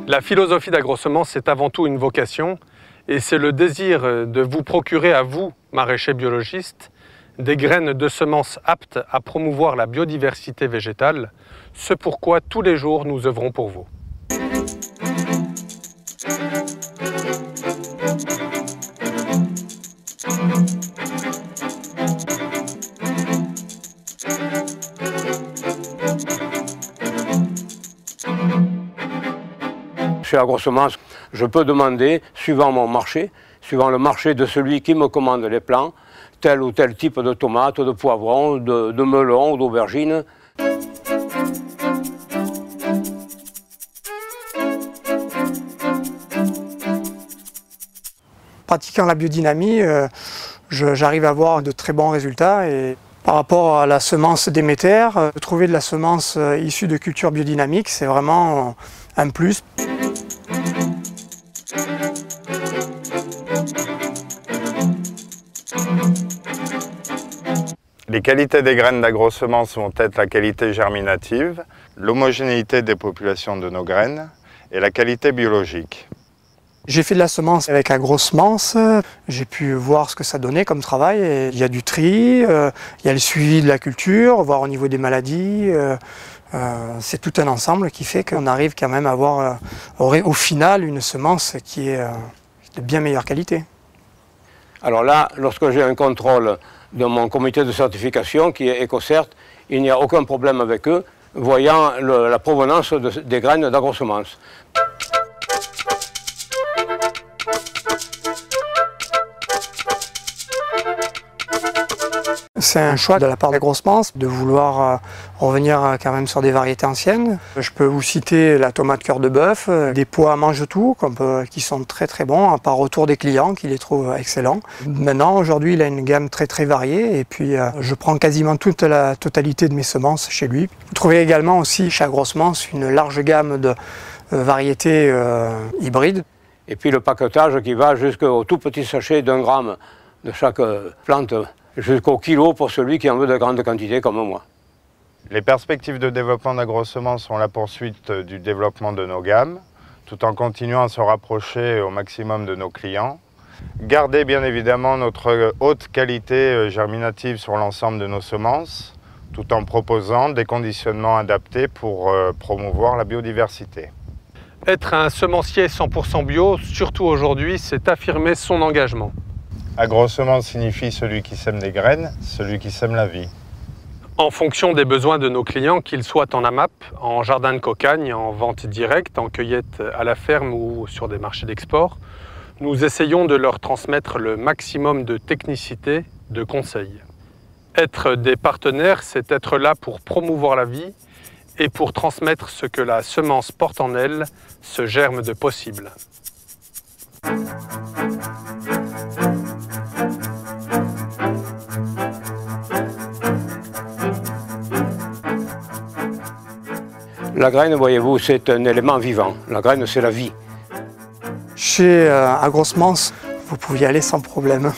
La philosophie d'AgroSemences, c'est avant tout une vocation et c'est le désir de vous procurer à vous, maraîchers biologistes, des graines de semences aptes à promouvoir la biodiversité végétale, ce pourquoi tous les jours nous œuvrons pour vous. Chez AgroSemences, je peux demander, suivant mon marché, suivant le marché de celui qui me commande les plants, tel ou tel type de tomates, de poivrons, de melons ou d'aubergines. Pratiquant la biodynamie, j'arrive à avoir de très bons résultats. Et par rapport à la semence Déméter, trouver de la semence issue de cultures biodynamiques, c'est vraiment un plus. Les qualités des graines d'AgroSemences vont être la qualité germinative, l'homogénéité des populations de nos graines et la qualité biologique. J'ai fait de la semence avec AgroSemences, j'ai pu voir ce que ça donnait comme travail. Et il y a du tri, il y a le suivi de la culture, voir au niveau des maladies. C'est tout un ensemble qui fait qu'on arrive quand même à avoir au final une semence qui est de bien meilleure qualité. Alors là, lorsque j'ai un contrôle de mon comité de certification qui est EcoCert, il n'y a aucun problème avec eux, voyant la provenance des graines d'AgroSemences. C'est un choix de la part d'AgroSemences de vouloir revenir quand même sur des variétés anciennes. Je peux vous citer la tomate cœur de bœuf, des pois mange-tout qui sont très très bons par retour des clients qui les trouvent excellents. Maintenant, aujourd'hui, il a une gamme très très variée et puis je prends quasiment toute la totalité de mes semences chez lui. Vous trouvez également aussi chez AgroSemences une large gamme de variétés hybrides. Et puis le paquetage qui va jusqu'au tout petit sachet d'1 gramme de chaque plante, jusqu'au kilo pour celui qui en veut de grandes quantités comme moi. Les perspectives de développement d'AgroSemences sont la poursuite du développement de nos gammes, tout en continuant à se rapprocher au maximum de nos clients. Garder bien évidemment notre haute qualité germinative sur l'ensemble de nos semences, tout en proposant des conditionnements adaptés pour promouvoir la biodiversité. Être un semencier 100% bio, surtout aujourd'hui, c'est affirmer son engagement. AgroSemences signifie celui qui sème des graines, celui qui sème la vie. En fonction des besoins de nos clients, qu'ils soient en AMAP, en jardin de cocagne, en vente directe, en cueillette à la ferme ou sur des marchés d'export, nous essayons de leur transmettre le maximum de technicité, de conseils. Être des partenaires, c'est être là pour promouvoir la vie et pour transmettre ce que la semence porte en elle, ce germe de possible. La graine, voyez-vous, c'est un élément vivant. La graine, c'est la vie. Chez AgroSemences, vous pouvez y aller sans problème.